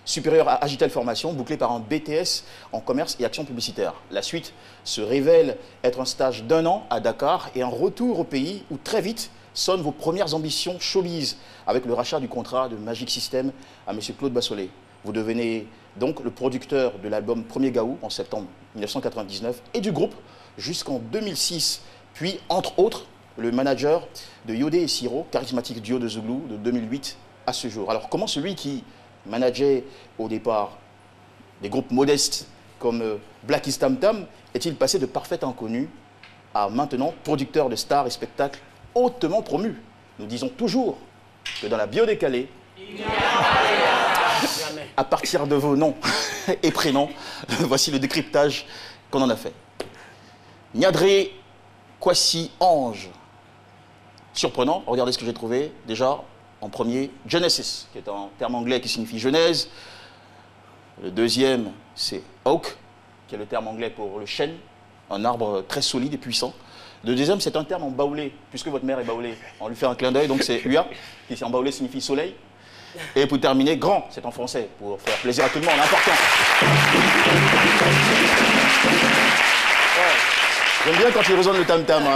supérieur à Agitel Formation, bouclé par un BTS en commerce et action publicitaire. La suite se révèle être un stage d'1 an à Dakar et un retour au pays où très vite sonnent vos premières ambitions showbiz avec le rachat du contrat de Magic System à M. Claude Bassolet. Vous devenez donc le producteur de l'album Premier Gaou en septembre 1999 et du groupe jusqu'en 2006. Puis, entre autres, le manager de Yodé et Siro, charismatique duo de Zouglou, de 2008 à ce jour. Alors, comment celui qui manageait au départ des groupes modestes comme Black Is Tam Tam est-il passé de parfait inconnu à maintenant producteur de stars et spectacles hautement promus? Nous disons toujours que dans la bio décalée, à partir de vos noms et prénoms, voici le décryptage qu'on en a fait. Niadré Kwasi Ange. Surprenant, regardez ce que j'ai trouvé. Déjà, en premier, Genesis, qui est un terme anglais qui signifie genèse. Le deuxième, c'est oak, qui est le terme anglais pour le chêne, un arbre très solide et puissant. Le deuxième, c'est un terme en baoulé, puisque votre mère est baoulée. On lui fait un clin d'œil, donc c'est Ua, qui en baoulé signifie soleil. Et pour terminer, grand, c'est en français, pour faire plaisir à tout le monde, important. Ouais. J'aime bien quand il résonne le tam-tam. Hein.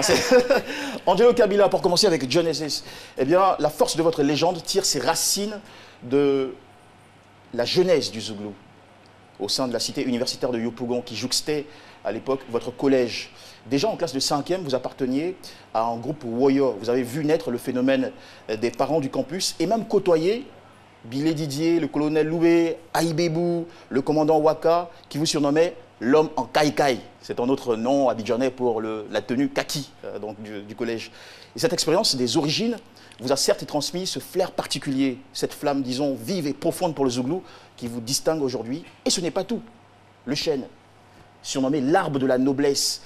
Angelo Kabila, pour commencer avec Genesis. Eh bien, la force de votre légende tire ses racines de la jeunesse du Zouglou, au sein de la cité universitaire de Yopougon, qui jouxtait à l'époque votre collège. Déjà en classe de 5e, vous apparteniez à un groupe Woyo. Vous avez vu naître le phénomène des parents du campus et même côtoyer Bilé Didier, le colonel Loué, Aïbébou, le commandant Waka, qui vous surnommait l'homme en caïcaï. C'est un autre nom abidjanais pour la tenue kaki donc du collège. Et cette expérience des origines vous a certes transmis ce flair particulier, cette flamme, disons, vive et profonde pour le Zouglou qui vous distingue aujourd'hui. Et ce n'est pas tout. Le chêne, surnommé l'arbre de la noblesse,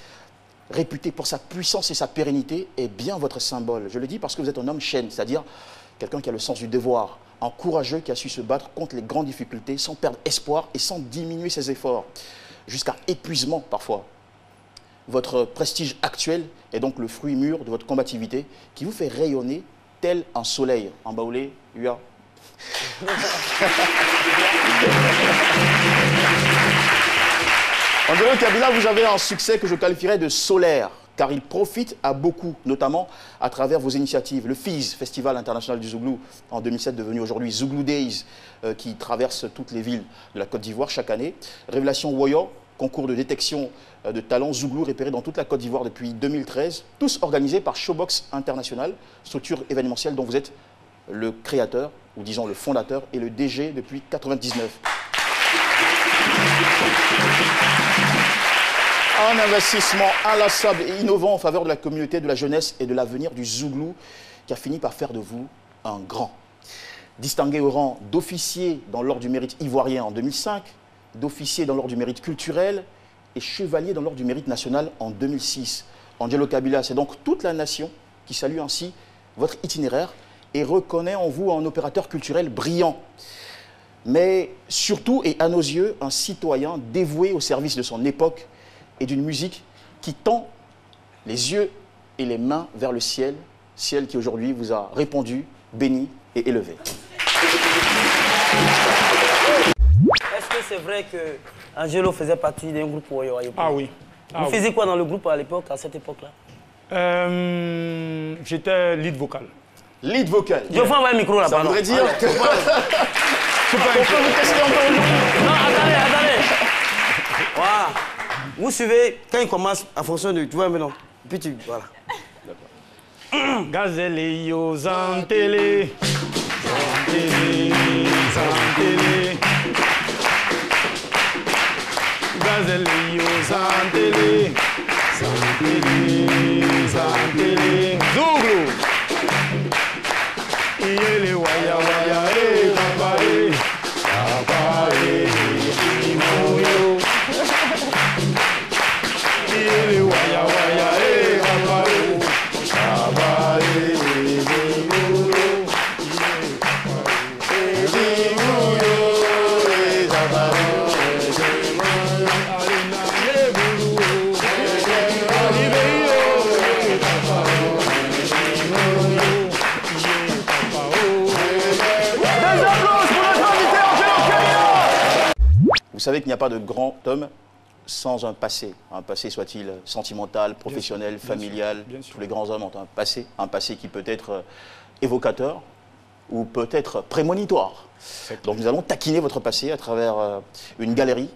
réputé pour sa puissance et sa pérennité, est bien votre symbole. Je le dis parce que vous êtes un homme chêne, c'est-à-dire quelqu'un qui a le sens du devoir, un courageux qui a su se battre contre les grandes difficultés sans perdre espoir et sans diminuer ses efforts, jusqu'à épuisement parfois. Votre prestige actuel est donc le fruit mûr de votre combativité qui vous fait rayonner tel un soleil. En baoulé, Ua. Angelo Kabila, vous avez un succès que je qualifierais de solaire, car il profite à beaucoup, notamment à travers vos initiatives. Le FIZ, Festival international du Zouglou, en 2007 devenu aujourd'hui Zouglou Days, qui traverse toutes les villes de la Côte d'Ivoire chaque année. Révélation Woyo, concours de détection de talents Zouglou repérés dans toute la Côte d'Ivoire depuis 2013, tous organisés par Showbox International, structure événementielle dont vous êtes le créateur, ou disons le fondateur, et le DG depuis 1999. Un investissement inlassable et innovant en faveur de la communauté, de la jeunesse et de l'avenir du Zouglou qui a fini par faire de vous un grand. Distingué au rang d'officier dans l'ordre du mérite ivoirien en 2005, d'officier dans l'ordre du mérite culturel et chevalier dans l'ordre du mérite national en 2006. Angelo Kabila, c'est donc toute la nation qui salue ainsi votre itinéraire et reconnaît en vous un opérateur culturel brillant. Mais surtout, et à nos yeux, un citoyen dévoué au service de son époque et d'une musique qui tend les yeux et les mains vers le ciel, ciel qui aujourd'hui vous a répondu, béni et élevé. Est-ce que c'est vrai que Angelo faisait partie d'un groupe Woyo? Ah oui. Vous faisiez quoi dans le groupe à l'époque, à cette époque-là? J'étais lead vocal. Lead vocal. Je vais envoyer un micro là-bas. Ça voudrait dire que... On peut vous tester encore une fois. Non, attendez. Voilà. Vous suivez quand il commence en fonction de... Tu vois maintenant. Puis tu... Voilà. D'accord. Gazelle yo zantele. Zantele. Gazelle yo zantele. Zantele. Zouglou. Yele waya waya kabale. Kabale. Imoyo. Yele waya waya kabale. Kabale. Imoyo. Imoyo. savez qu'il n'y a pas de grand homme sans un passé soit-il sentimental, professionnel, familial. Bien sûr. Tous les grands hommes ont un passé qui peut être évocateur ou peut être prémonitoire. Donc nous allons taquiner votre passé à travers une galerie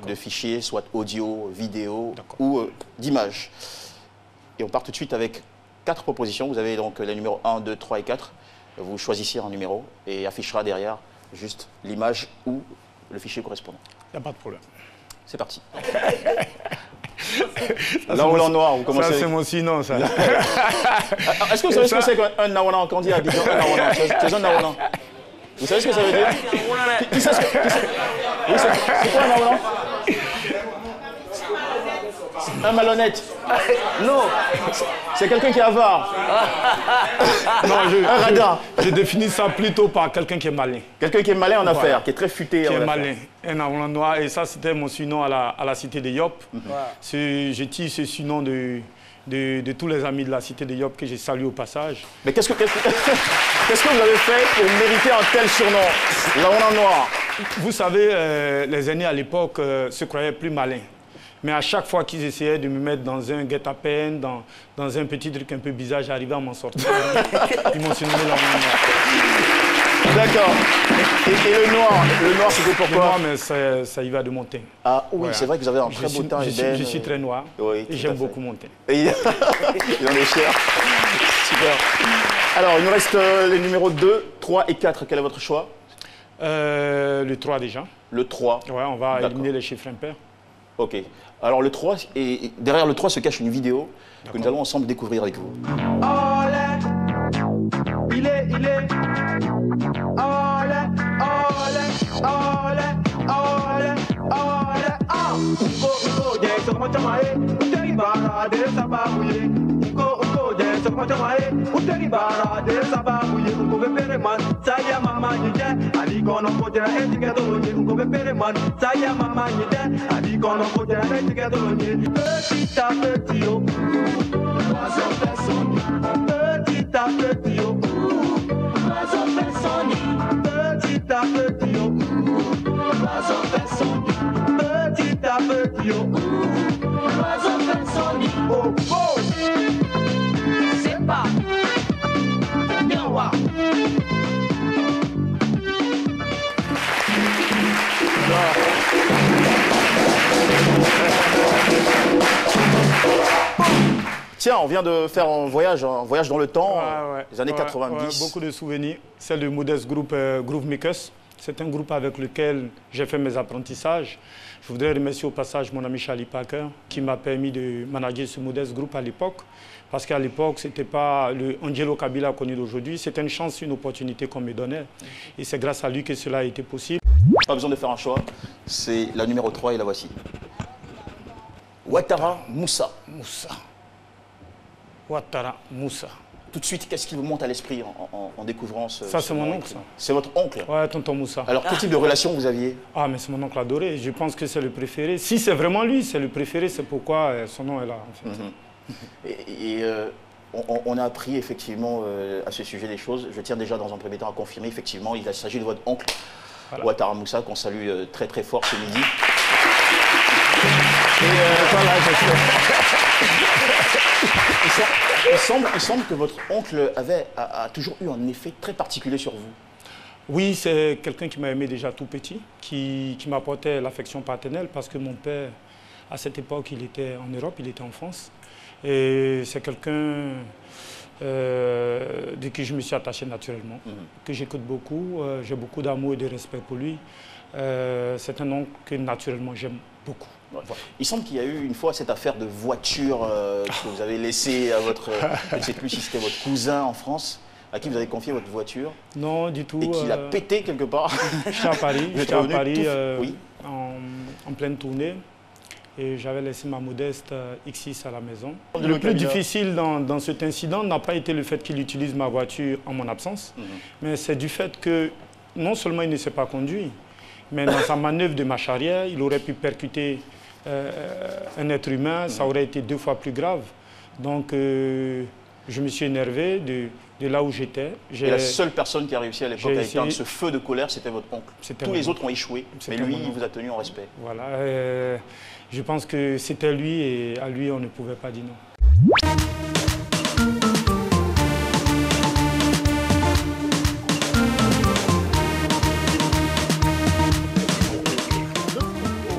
de fichiers, soit audio, vidéo ou d'images. Et on part tout de suite avec 4 propositions. Vous avez donc les numéros 1, 2, 3 et 4. Vous choisissez un numéro et affichera derrière juste l'image ou le fichier correspondant. Il n'y a pas de problème. C'est parti. Naoulan noir, vous commencez. Ça, c'est mon sinon, ça. Est-ce que vous savez ce que c'est qu'un Naoulan? Quand on dit à Abidjan un Naoulan, c'est un Naoulan. Vous savez ce que ça veut dire? Qui sait ce que... Oui, c'est quoi un Naoulan? Un malhonnête. Non, c'est quelqu'un qui est avare. Non, un radin. Je définis ça plutôt par quelqu'un qui est malin. Quelqu'un qui est malin en affaires, qui est très futé en affaires. Qui est malin. Un Naoulan noir. Et ça, c'était mon surnom à la cité de Yop. Je tire ce surnom de tous les amis de la cité de Yop que je salue au passage. Mais qu'est-ce que vous avez fait pour mériter un tel surnom, Naoulan noir? Vous savez, les aînés à l'époque se croyaient plus malins. Mais à chaque fois qu'ils essayaient de me mettre dans un guet-apens, dans un petit truc un peu bizarre, j'arrivais à m'en sortir. Ils m'ont surnommé Naoulan noir. D'accord. Et le noir c'était pourquoi? Le noir, mais ça y va de mon teint. Ah oui, voilà. C'est vrai que vous avez un très beau teint. Je suis très noir oui, et j'aime beaucoup mon teint. Il en est fier. Super. Alors, il nous reste les numéros 2, 3 et 4. Quel est votre choix? Le 3 déjà. Le 3. Ouais, on va éliminer les chiffres impairs. Ok. Alors le 3, et derrière le 3 se cache une vidéo que nous allons ensemble découvrir avec vous. Il est. Petit à petit, oh, l'oiseau fait son nid. Petit à petit, oh, l'oiseau fait son nid. Petit à petit, oh, l'oiseau fait son nid. Petit à petit, oh, l'oiseau fait son nid. Oh, oh, c'est pas bien wa. Tiens, on vient de faire un voyage dans le temps, les années 90. Beaucoup de souvenirs. Celle du modeste groupe Groove Makers. C'est un groupe avec lequel j'ai fait mes apprentissages. Je voudrais remercier au passage mon ami Charlie Parker qui m'a permis de manager ce modeste groupe à l'époque. Parce qu'à l'époque, ce n'était pas le Angelo Kabila connu d'aujourd'hui. C'était une chance, une opportunité qu'on me donnait. Et c'est grâce à lui que cela a été possible. Pas besoin de faire un choix. C'est la numéro 3 et la voici. Ouattara Moussa. Ouattara Moussa. Tout de suite, qu'est-ce qui vous monte à l'esprit en découvrant ce... Ça, c'est mon oncle, ça. C'est votre oncle? Ouais, tonton Moussa. Alors, quel type de relation vous aviez? Ah, mais c'est mon oncle adoré. Je pense que c'est le préféré. Si c'est vraiment lui, c'est le préféré, c'est pourquoi son nom est là, en fait. On a appris effectivement à ce sujet des choses. Je tiens déjà dans un premier temps à confirmer, effectivement, il s'agit de votre oncle, voilà. Ouattara Moussa, qu'on salue très très fort ce midi. Il semble que votre oncle a toujours eu un effet très particulier sur vous. Oui, c'est quelqu'un qui m'a aimé déjà tout petit, qui m'apportait l'affection paternelle parce que mon père, à cette époque, il était en Europe, il était en France. Et c'est quelqu'un de qui je me suis attaché naturellement, que j'écoute beaucoup, j'ai beaucoup d'amour et de respect pour lui. C'est un oncle que naturellement j'aime beaucoup. Ouais. Voilà. Il semble qu'il y a eu une fois cette affaire de voiture que vous avez laissée à votre, je ne sais plus si c'était votre cousin en France, à qui vous avez confié votre voiture. Non, du tout. Et qu'il a pété quelque part. J'étais à Paris, oui. en pleine tournée. Et j'avais laissé ma modeste X6 à la maison. Le plus difficile dans cet incident n'a pas été le fait qu'il utilise ma voiture en mon absence, mais c'est du fait que non seulement il ne s'est pas conduit, mais dans sa manœuvre de marche arrière, il aurait pu percuter un être humain, ça aurait été 2 fois plus grave. Donc je me suis énervé de là où j'étais. Et la seule personne qui a réussi à l'époque à éteindre ce feu de colère, c'était votre oncle. Tous les autres ont échoué, mais lui, il vous a tenu en respect. Voilà, je pense que c'était lui et à lui, on ne pouvait pas dire non.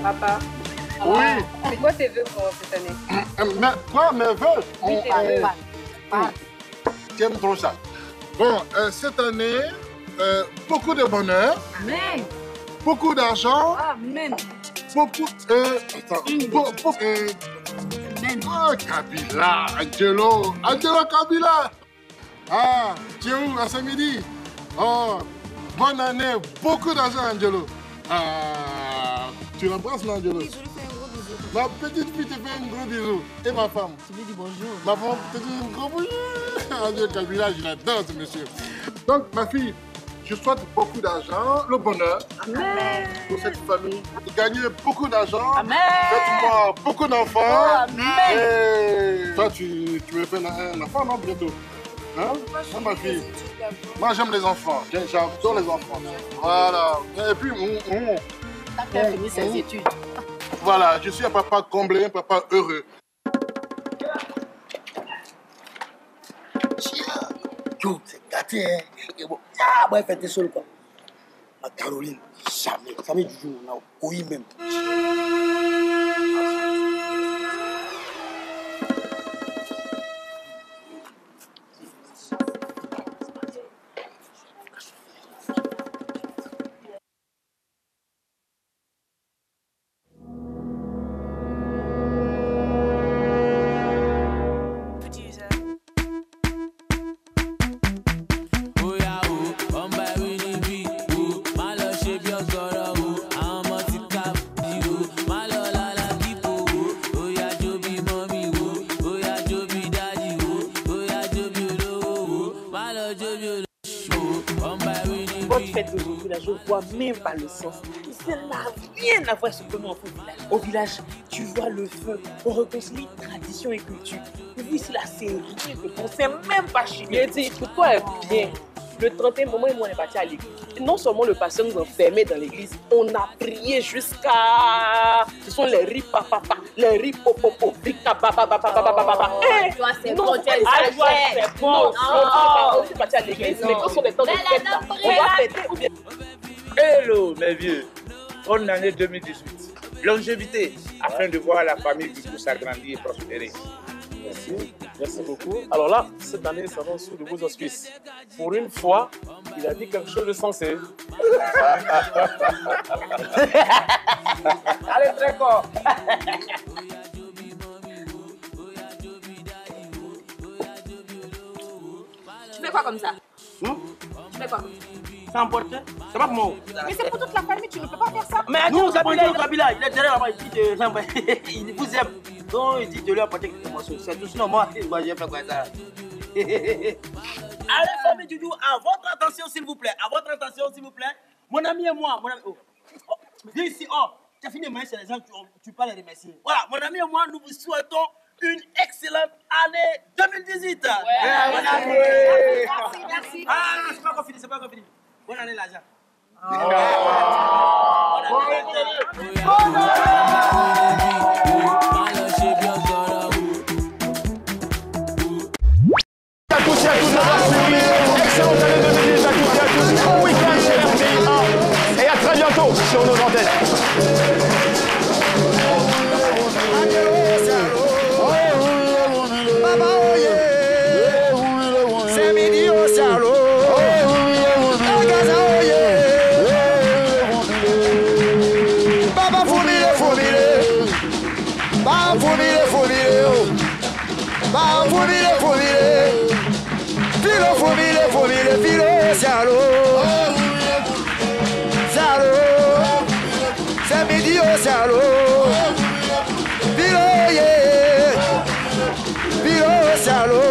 Papa. Oui. C'est quoi tes vœux pour cette année? Quoi, mes vœux? Oui, tes vœux. Tu aimes trop ça. Bon, cette année, beaucoup de bonheur. Amen. Beaucoup d'argent. Amen. Beaucoup. Amen. Oh, Kabila, Angelo Kabila. Ah, tu es où à ce midi? Oh, bonne année, beaucoup d'argent, Angelo. Ah, tu l'embrasses, non, Angelo? Oui, je lui fais un gros bisou. Ma petite fille te fait un gros bisou. Et ma femme? Tu lui dis bonjour. Ma femme te dit un gros bonjour. Angelo Kabila, je l'adore, ce monsieur. Donc, ma fille, je souhaite beaucoup d'argent, le bonheur. Amen. Pour cette famille. De gagner beaucoup d'argent. Amen. Faites-moi beaucoup d'enfants. Amen. Et toi, tu veux faire un enfant, non, bientôt? Hein? Non, ma fille. Moi, j'aime les enfants. J'adore les enfants. Voilà. Et puis, t'as qu'à finir ses études. Voilà, je suis un papa comblé, un papa heureux. Yo, c'est gâté, hein. Et bon, ah, moi, fais tes sols, quoi. Ma Caroline, jamais du jour, on a oui même. Je vois même pas le sens. Ça n'a rien à voir avec ce que nous on fait au village. Tu vois le feu, on réconcilie tradition et culture. Et vous ici là, c'est rien que on sait même pas chiner. Il dit, pour toi, bien. Le 31 moment où on est parti à l'église, non seulement le pasteur nous enfermait dans l'église, on a prié jusqu'à... Ce sont les riz papa, les riz popopo, vika baba baba baba baba. Toi, c'est non, bon, c'est bon. On est parti à l'église, mais quand sont les temps de fête, on va fêter ou bien... Hello, mes vieux. Bonne année 2018. Longévité, afin de voir la famille du coup s'agrandir et prospérer. Merci, merci beaucoup. Alors là, cette année, ça va sous de vos auspices. Pour une fois, il a dit quelque chose de sensé. Allez, très fort. Tu fais quoi comme ça? Tu fais quoi comme ça? C'est important. C'est pas pour moi. Mais c'est pour toute la famille, tu ne peux pas faire ça. Mais nous, Kabila, il est derrière là-bas, il vous aime. Donc, il dit de lui apporter quelque chose. C'est tout sinon, moi, je vais faire quoi ça. Allez, famille Doudou, à votre attention, s'il vous plaît. À votre attention, s'il vous plaît. Mon ami et moi, mon ami. Oh. Viens ici, tu as fini de manger, c'est les gens, tu peux les remercier. Voilà, mon ami et moi, nous vous souhaitons une excellente année 2018. Merci. Ah, non, c'est pas encore fini, c'est pas encore fini. Bonne année, l'argent. À tous et à toutes d'avoir suivi. Excellente année 2018 à tous et à tous. Bon week-end chez RPI1 et à très bientôt sur nos antennes. C'est midi au salon. Baba fumile. Filo salon. C'est midi au salon. Filo salon.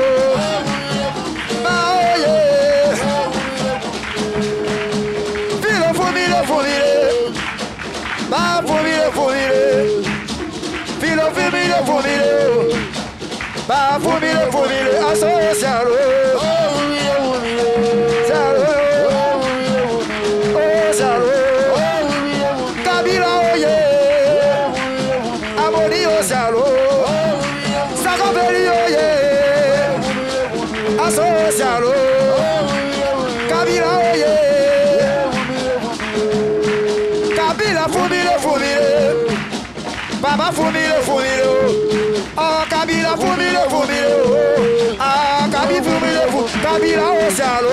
Ba fumile fumile aso salo. Salo. Oh salo. Kabila oye. Amoni o salo. Sakopeli oye. Aso salo. Kabila oye. Kabila fumile fumile. Baba fumile fumile. Ah, Kabila fumile fumile. Ah, Kabila fumile fumile. Kabila o salo.